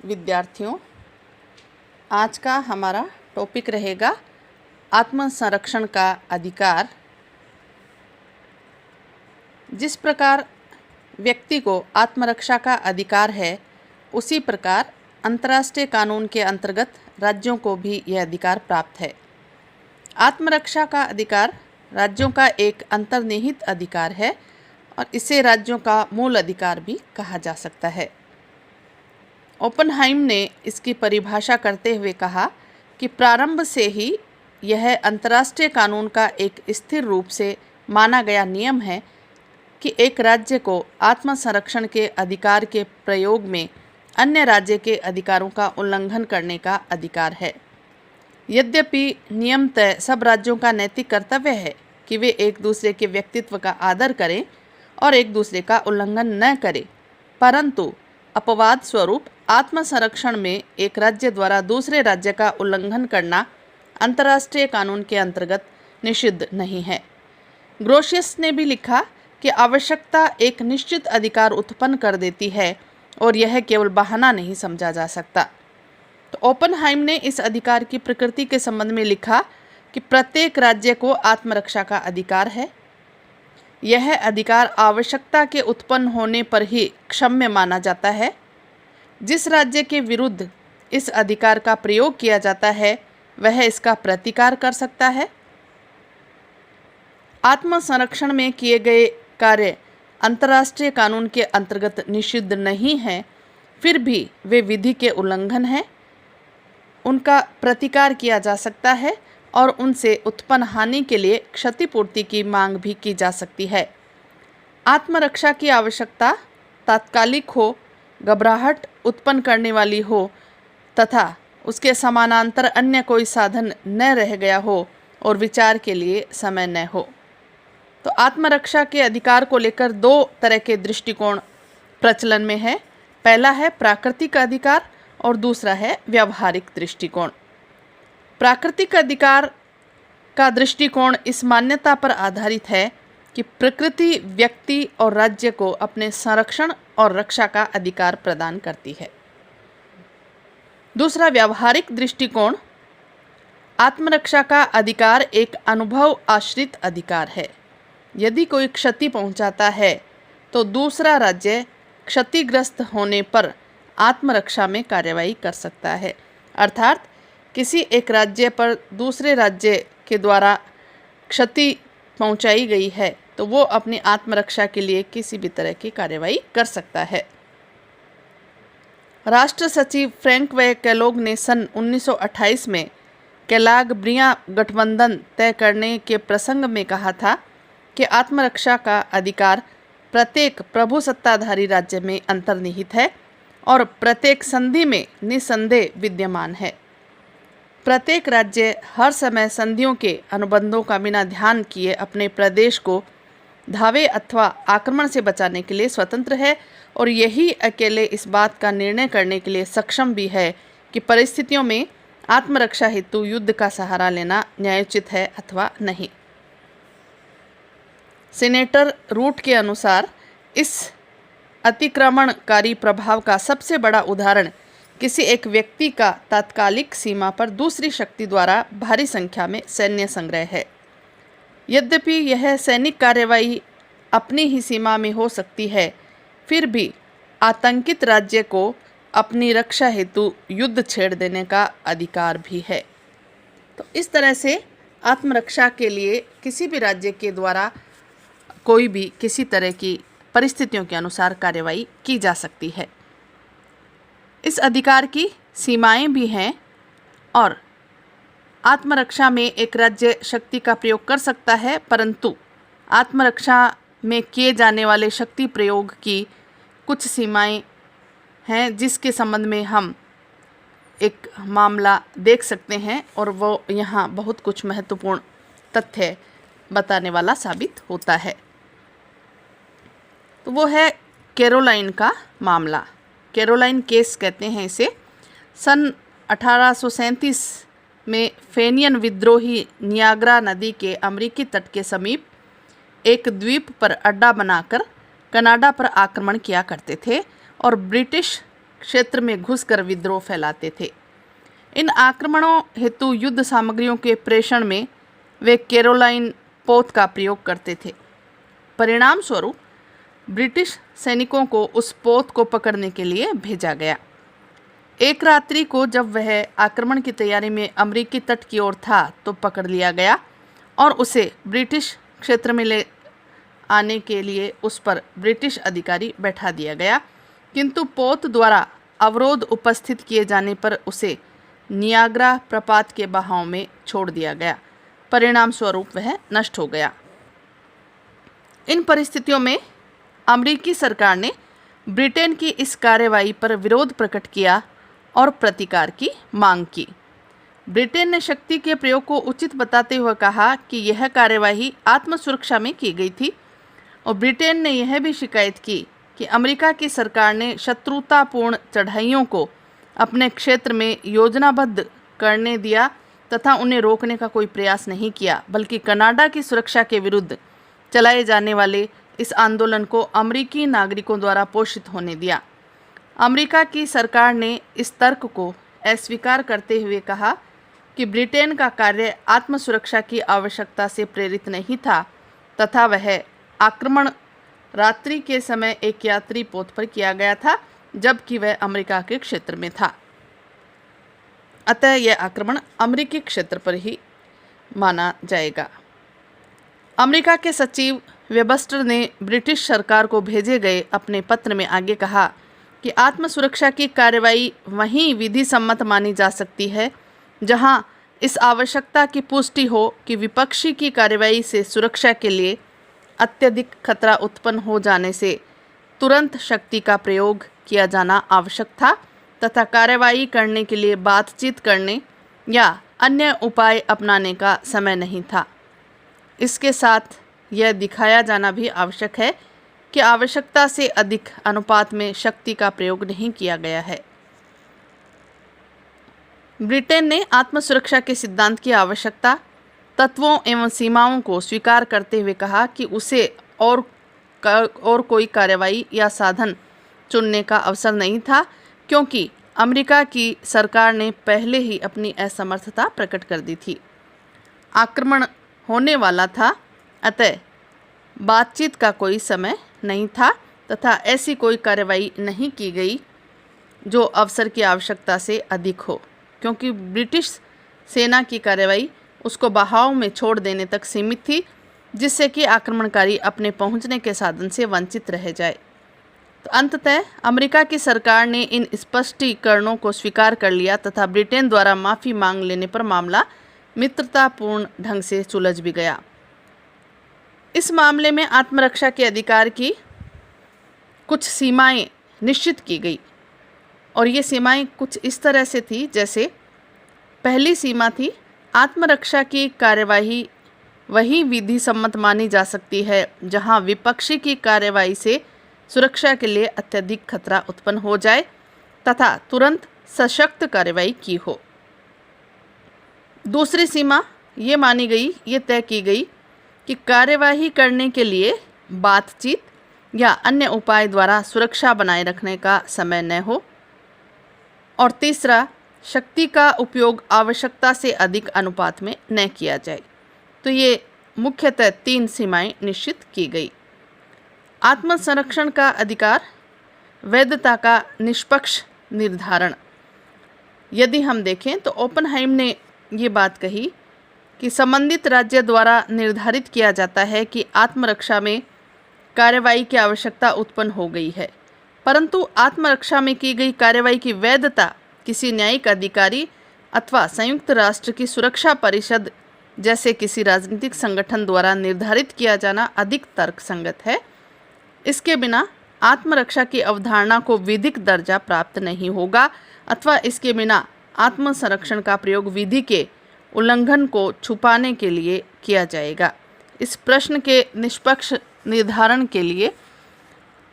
विद्यार्थियों, आज का हमारा टॉपिक रहेगा आत्म संरक्षण का अधिकार। जिस प्रकार व्यक्ति को आत्मरक्षा का अधिकार है, उसी प्रकार अंतर्राष्ट्रीय कानून के अंतर्गत राज्यों को भी यह अधिकार प्राप्त है। आत्मरक्षा का अधिकार राज्यों का एक अंतर्निहित अधिकार है और इसे राज्यों का मूल अधिकार भी कहा जा सकता है। ओपनहाइम ने इसकी परिभाषा करते हुए कहा कि प्रारंभ से ही यह अंतर्राष्ट्रीय कानून का एक स्थिर रूप से माना गया नियम है कि एक राज्य को आत्म संरक्षण के अधिकार के प्रयोग में अन्य राज्य के अधिकारों का उल्लंघन करने का अधिकार है। यद्यपि नियमतः सब राज्यों का नैतिक कर्तव्य है कि वे एक दूसरे के व्यक्तित्व का आदर करें और एक दूसरे का उल्लंघन न करें, परंतु अपवाद स्वरूप आत्म संरक्षण में एक राज्य द्वारा दूसरे राज्य का उल्लंघन करना अंतर्राष्ट्रीय कानून के अंतर्गत निषिद्ध नहीं है। ग्रोशियस ने भी लिखा कि आवश्यकता एक निश्चित अधिकार उत्पन्न कर देती है और यह केवल बहाना नहीं समझा जा सकता। तो ओपनहाइम ने इस अधिकार की प्रकृति के संबंध में लिखा कि प्रत्येक राज्य को आत्मरक्षा का अधिकार है। यह अधिकार आवश्यकता के उत्पन्न होने पर ही क्षम्य माना जाता है। जिस राज्य के विरुद्ध इस अधिकार का प्रयोग किया जाता है, वह इसका प्रतिकार कर सकता है। आत्म संरक्षण में किए गए कार्य अंतर्राष्ट्रीय कानून के अंतर्गत निषिद्ध नहीं है, फिर भी वे विधि के उल्लंघन हैं। उनका प्रतिकार किया जा सकता है और उनसे उत्पन्न हानि के लिए क्षतिपूर्ति की मांग भी की जा सकती है। आत्मरक्षा की आवश्यकता तात्कालिक हो, घबराहट उत्पन्न करने वाली हो तथा उसके समानांतर अन्य कोई साधन न रह गया हो और विचार के लिए समय न हो। तो आत्मरक्षा के अधिकार को लेकर दो तरह के दृष्टिकोण प्रचलन में है। पहला है प्राकृतिक अधिकार और दूसरा है व्यावहारिक दृष्टिकोण। प्राकृतिक अधिकार का दृष्टिकोण इस मान्यता पर आधारित है कि प्रकृति व्यक्ति और राज्य को अपने संरक्षण और रक्षा का अधिकार प्रदान करती है। दूसरा व्यावहारिक दृष्टिकोण, आत्मरक्षा का अधिकार एक अनुभव आश्रित अधिकार है। यदि कोई क्षति पहुंचाता है तो दूसरा राज्य क्षतिग्रस्त होने पर आत्मरक्षा में कार्यवाही कर सकता है। अर्थात किसी एक राज्य पर दूसरे राज्य के द्वारा क्षति पहुंचाई गई है तो वो अपनी आत्मरक्षा के लिए किसी भी तरह की कार्यवाही कर सकता है। राष्ट्र सचिव फ्रैंक व केलॉग ने सन 1928 में केलॉग-ब्रियां गठबंधन तय करने के प्रसंग में कहा था कि आत्मरक्षा का अधिकार प्रत्येक प्रभुसत्ताधारी राज्य में अंतर्निहित है और प्रत्येक संधि में निसंदेह विद्यमान है। प्रत्येक राज्य हर समय संधियों के अनुबंधों का बिना ध्यान किए अपने प्रदेश को धावे अथवा आक्रमण से बचाने के लिए स्वतंत्र है और यही अकेले इस बात का निर्णय करने के लिए सक्षम भी है कि परिस्थितियों में आत्मरक्षा हेतु युद्ध का सहारा लेना न्यायोचित है अथवा नहीं। सीनेटर रूट के अनुसार इस अतिक्रमणकारी प्रभाव का सबसे बड़ा उदाहरण किसी एक व्यक्ति का तात्कालिक सीमा पर दूसरी शक्ति द्वारा भारी संख्या में सैन्य संग्रह है। यद्यपि यह सैनिक कार्यवाही अपनी ही सीमा में हो सकती है, फिर भी आतंकित राज्य को अपनी रक्षा हेतु युद्ध छेड़ देने का अधिकार भी है। तो इस तरह से आत्मरक्षा के लिए किसी भी राज्य के द्वारा कोई भी किसी तरह की परिस्थितियों के अनुसार कार्यवाही की जा सकती है। इस अधिकार की सीमाएं भी हैं और आत्मरक्षा में एक राज्य शक्ति का प्रयोग कर सकता है, परंतु आत्मरक्षा में किए जाने वाले शक्ति प्रयोग की कुछ सीमाएं हैं जिसके संबंध में हम एक मामला देख सकते हैं और वो यहाँ बहुत कुछ महत्वपूर्ण तथ्य बताने वाला साबित होता है। तो वो है कैरोलाइन का मामला। कैरोलाइन केस कहते हैं इसे। सन 1837 में फेनियन विद्रोही नियाग्रा नदी के अमेरिकी तट के समीप एक द्वीप पर अड्डा बनाकर कनाडा पर आक्रमण किया करते थे और ब्रिटिश क्षेत्र में घुसकर विद्रोह फैलाते थे। इन आक्रमणों हेतु युद्ध सामग्रियों के प्रेषण में वे कैरोलाइन पोत का प्रयोग करते थे। परिणाम स्वरूप ब्रिटिश सैनिकों को उस पोत को पकड़ने के लिए भेजा गया। एक रात्रि को जब वह आक्रमण की तैयारी में अमेरिकी तट की ओर था तो पकड़ लिया गया और उसे ब्रिटिश क्षेत्र में ले आने के लिए उस पर ब्रिटिश अधिकारी बैठा दिया गया, किंतु पोत द्वारा अवरोध उपस्थित किए जाने पर उसे नियाग्रा प्रपात के बहाव में छोड़ दिया गया। परिणाम स्वरूप वह नष्ट हो गया। इन परिस्थितियों में अमेरिकी सरकार ने ब्रिटेन की इस कार्रवाई पर विरोध प्रकट किया और प्रतिकार की मांग की। ब्रिटेन ने शक्ति के प्रयोग को उचित बताते हुए कहा कि यह कार्यवाही आत्मसुरक्षा में की गई थी और ब्रिटेन ने यह भी शिकायत की कि अमेरिका की सरकार ने शत्रुतापूर्ण चढ़ाइयों को अपने क्षेत्र में योजनाबद्ध करने दिया तथा उन्हें रोकने का कोई प्रयास नहीं किया, बल्कि कनाडा की सुरक्षा के विरुद्ध चलाए जाने वाले इस आंदोलन को अमेरिकी नागरिकों द्वारा पोषित होने दिया। अमेरिका की सरकार ने इस तर्क को अस्वीकार करते हुए कहा कि ब्रिटेन का कार्य आत्मसुरक्षा की आवश्यकता से प्रेरित नहीं था तथा वह आक्रमण रात्रि के समय एक यात्री पोत पर किया गया था, जबकि वह अमेरिका के क्षेत्र में था। अतः यह आक्रमण अमेरिकी क्षेत्र पर ही माना जाएगा। अमेरिका के सचिव वेबस्टर ने ब्रिटिश सरकार को भेजे गए अपने पत्र में आगे कहा कि आत्मसुरक्षा की कार्रवाई वहीं विधि सम्मत मानी जा सकती है जहां इस आवश्यकता की पुष्टि हो कि विपक्षी की कार्रवाई से सुरक्षा के लिए अत्यधिक खतरा उत्पन्न हो जाने से तुरंत शक्ति का प्रयोग किया जाना आवश्यक था तथा कार्रवाई करने के लिए बातचीत करने या अन्य उपाय अपनाने का समय नहीं था। इसके साथ यह दिखाया जाना भी आवश्यक है कि आवश्यकता से अधिक अनुपात में शक्ति का प्रयोग नहीं किया गया है। ब्रिटेन ने आत्मसुरक्षा के सिद्धांत की आवश्यकता, तत्वों एवं सीमाओं को स्वीकार करते हुए कहा कि उसे और कोई कार्रवाई या साधन चुनने का अवसर नहीं था, क्योंकि अमेरिका की सरकार ने पहले ही अपनी असमर्थता प्रकट कर दी थी। आक्रमण होने वाला था, अतः बातचीत का कोई समय नहीं था तथा ऐसी कोई कार्रवाई नहीं की गई जो अवसर की आवश्यकता से अधिक हो, क्योंकि ब्रिटिश सेना की कार्रवाई उसको बहाव में छोड़ देने तक सीमित थी, जिससे कि आक्रमणकारी अपने पहुंचने के साधन से वंचित रह जाए। तो अंततः अमेरिका की सरकार ने इन स्पष्टीकरणों को स्वीकार कर लिया तथा ब्रिटेन द्वारा माफ़ी मांग लेने पर मामला मित्रतापूर्ण ढंग से सुलझ भी गया। इस मामले में आत्मरक्षा के अधिकार की कुछ सीमाएं निश्चित की गई और ये सीमाएं कुछ इस तरह से थी, जैसे पहली सीमा थी, आत्मरक्षा की कार्यवाही वही विधि सम्मत मानी जा सकती है जहां विपक्षी की कार्यवाही से सुरक्षा के लिए अत्यधिक खतरा उत्पन्न हो जाए तथा तुरंत सशक्त कार्रवाई की हो। दूसरी सीमा ये मानी गई, ये तय की गई कि कार्यवाही करने के लिए बातचीत या अन्य उपाय द्वारा सुरक्षा बनाए रखने का समय न हो। और तीसरा, शक्ति का उपयोग आवश्यकता से अधिक अनुपात में न किया जाए। तो ये मुख्यतः 3 सीमाएं निश्चित की गई। आत्मसंरक्षण का अधिकार, वैधता का निष्पक्ष निर्धारण। यदि हम देखें तो ओपेनहाइम ने ये बात कही कि संबंधित राज्य द्वारा निर्धारित किया जाता है कि आत्मरक्षा में कार्रवाई की आवश्यकता उत्पन्न हो गई है, परंतु आत्मरक्षा में की गई कार्रवाई की वैधता किसी न्यायिक अधिकारी अथवा संयुक्त राष्ट्र की सुरक्षा परिषद जैसे किसी राजनीतिक संगठन द्वारा निर्धारित किया जाना अधिक तर्कसंगत है। इसके बिना आत्मरक्षा की अवधारणा को विधिक दर्जा प्राप्त नहीं होगा अथवा इसके बिना आत्मसंरक्षण का प्रयोग विधि के उल्लंघन को छुपाने के लिए किया जाएगा। इस प्रश्न के निष्पक्ष निर्धारण के लिए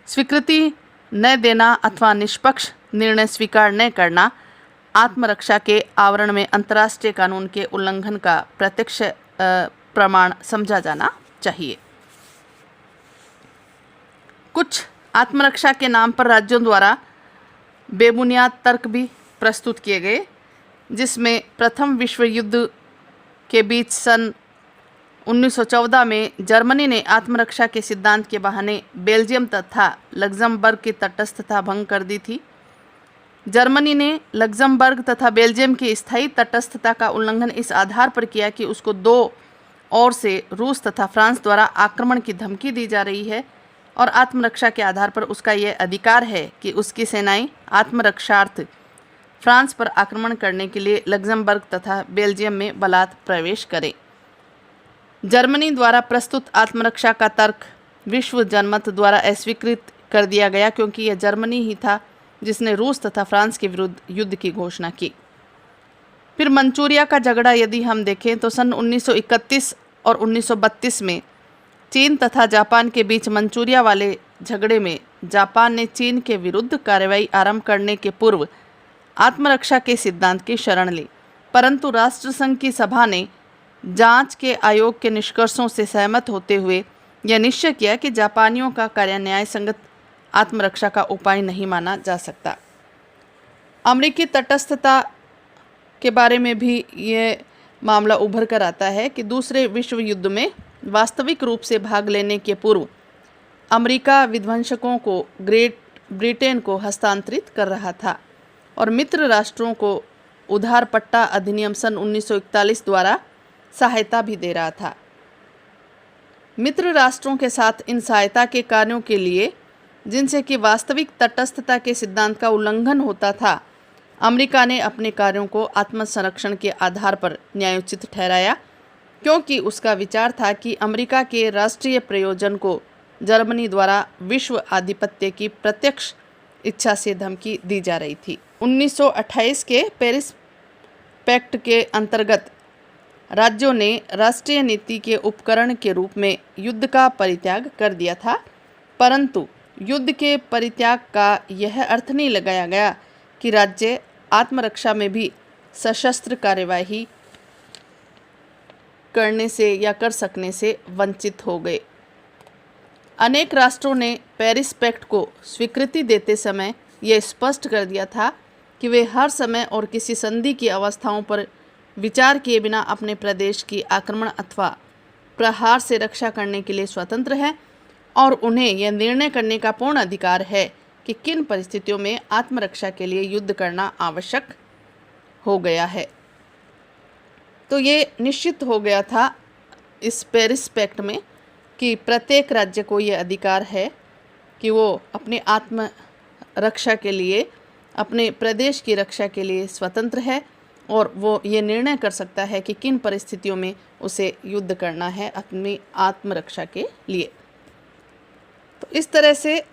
स्वीकृति न देना अथवा निष्पक्ष निर्णय स्वीकार न करना आत्मरक्षा के आवरण में अंतर्राष्ट्रीय कानून के उल्लंघन का प्रत्यक्ष प्रमाण समझा जाना चाहिए। कुछ आत्मरक्षा के नाम पर राज्यों द्वारा बेबुनियाद तर्क भी प्रस्तुत किए गए, जिसमें प्रथम विश्व युद्ध के बीच सन 1914 में जर्मनी ने आत्मरक्षा के सिद्धांत के बहाने बेल्जियम तथा लग्जमबर्ग की तटस्थता भंग कर दी थी। जर्मनी ने लग्जमबर्ग तथा बेल्जियम की स्थायी तटस्थता का उल्लंघन इस आधार पर किया कि उसको दो ओर से रूस तथा फ्रांस द्वारा आक्रमण की धमकी दी जा रही है और आत्मरक्षा के आधार पर उसका यह अधिकार है कि उसकी सेनाएं आत्मरक्षार्थ फ्रांस पर आक्रमण करने के लिए लग्जमबर्ग तथा बेल्जियम में बलात् प्रवेश करें। जर्मनी द्वारा प्रस्तुत आत्मरक्षा का तर्क विश्व जनमत द्वारा अस्वीकृत कर दिया गया, क्योंकि यह जर्मनी ही था जिसने रूस तथा फ्रांस के विरुद्ध युद्ध की घोषणा की। फिर मंचूरिया का झगड़ा यदि हम देखें तो सन 1931 और 1932 में चीन तथा जापान के बीच मंचूरिया वाले झगड़े में जापान ने चीन के विरुद्ध कार्रवाई आरंभ करने के पूर्व आत्मरक्षा के सिद्धांत की शरण ली, परंतु राष्ट्रसंघ की सभा ने जांच के आयोग के निष्कर्षों से सहमत होते हुए यह निश्चय किया कि जापानियों का कार्य न्याय संगत आत्मरक्षा का उपाय नहीं माना जा सकता। अमेरिकी तटस्थता के बारे में भी ये मामला उभर कर आता है कि दूसरे विश्व युद्ध में वास्तविक रूप से भाग लेने के पूर्व अमेरिका विध्वंसकों को ग्रेट ब्रिटेन को हस्तांतरित कर रहा था और मित्र राष्ट्रों को उधार पट्टा अधिनियम सन 1941 द्वारा सहायता भी दे रहा था। मित्र राष्ट्रों के साथ इन सहायता के कार्यों के लिए, जिनसे कि वास्तविक तटस्थता के सिद्धांत का उल्लंघन होता था, अमेरिका ने अपने कार्यों को आत्मसंरक्षण के आधार पर न्यायोचित ठहराया, क्योंकि उसका विचार था कि अमेरिका के राष्ट्रीय प्रयोजन को जर्मनी द्वारा विश्व आधिपत्य की प्रत्यक्ष इच्छा से धमकी दी जा रही थी। 1928 के पेरिस पैक्ट के अंतर्गत राज्यों ने राष्ट्रीय नीति के उपकरण के रूप में युद्ध का परित्याग कर दिया था, परंतु युद्ध के परित्याग का यह अर्थ नहीं लगाया गया कि राज्य आत्मरक्षा में भी सशस्त्र कार्यवाही करने से या कर सकने से वंचित हो गए। अनेक राष्ट्रों ने पेरिस पैक्ट को स्वीकृति देते समय यह स्पष्ट कर दिया था कि वे हर समय और किसी संधि की अवस्थाओं पर विचार किए बिना अपने प्रदेश की आक्रमण अथवा प्रहार से रक्षा करने के लिए स्वतंत्र हैं और उन्हें यह निर्णय करने का पूर्ण अधिकार है कि किन परिस्थितियों में आत्मरक्षा के लिए युद्ध करना आवश्यक हो गया है। तो ये निश्चित हो गया था इस पेरिस पैक्ट में कि प्रत्येक राज्य को ये अधिकार है कि वो अपने आत्मरक्षा के लिए, अपने प्रदेश की रक्षा के लिए स्वतंत्र है और वो ये निर्णय कर सकता है कि किन परिस्थितियों में उसे युद्ध करना है अपनी आत्मरक्षा के लिए। तो इस तरह से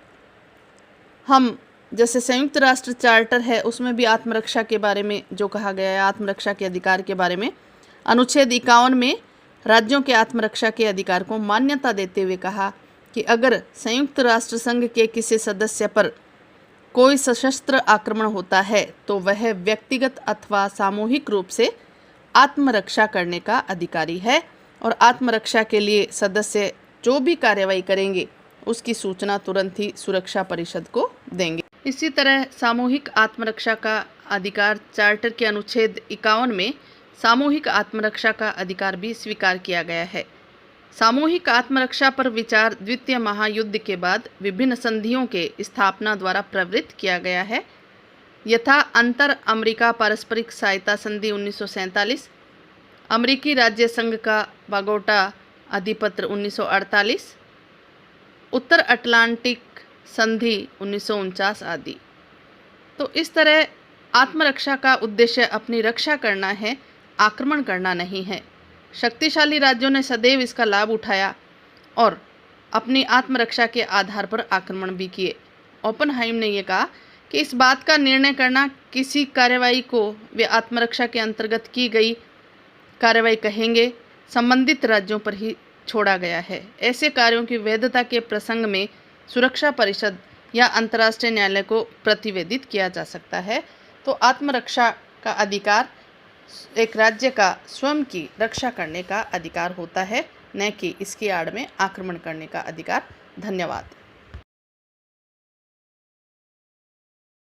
हम, जैसे संयुक्त राष्ट्र चार्टर है उसमें भी आत्मरक्षा के बारे में जो कहा गया है, आत्मरक्षा के अधिकार के बारे में अनुच्छेद 51 में राज्यों के आत्मरक्षा के अधिकार को मान्यता देते हुए कहा कि अगर संयुक्त राष्ट्र संघ के किसी सदस्य पर कोई सशस्त्र आक्रमण होता है तो वह व्यक्तिगत अथवा सामूहिक रूप से आत्मरक्षा करने का अधिकारी है और आत्मरक्षा के लिए सदस्य जो भी कार्रवाई करेंगे उसकी सूचना तुरंत ही सुरक्षा परिषद को देंगे। इसी तरह सामूहिक आत्मरक्षा का अधिकार चार्टर के अनुच्छेद 51 में सामूहिक आत्मरक्षा का अधिकार भी स्वीकार किया गया है। सामूहिक आत्मरक्षा पर विचार द्वितीय महायुद्ध के बाद विभिन्न संधियों के स्थापना द्वारा प्रवृत्त किया गया है, यथा अंतर अमेरिका पारस्परिक सहायता संधि 1947, अमेरिकी राज्य संघ का बागोटा अधिपत्र 1948, उत्तर अटलांटिक संधि 1949 आदि। तो इस तरह आत्मरक्षा का उद्देश्य अपनी रक्षा करना है, आक्रमण करना नहीं है। शक्तिशाली राज्यों ने सदैव इसका लाभ उठाया और अपनी आत्मरक्षा के आधार पर आक्रमण भी किए। ओपनहाइम ने यह कहा कि इस बात का निर्णय करना किसी कार्रवाई को वे आत्मरक्षा के अंतर्गत की गई कार्रवाई कहेंगे संबंधित राज्यों पर ही छोड़ा गया है। ऐसे कार्यों की वैधता के प्रसंग में सुरक्षा परिषद या अंतर्राष्ट्रीय न्यायालय को प्रतिवेदित किया जा सकता है। तो आत्मरक्षा का अधिकार एक राज्य का स्वयं की रक्षा करने का अधिकार होता है, न कि इसकी आड़ में आक्रमण करने का अधिकार। धन्यवाद।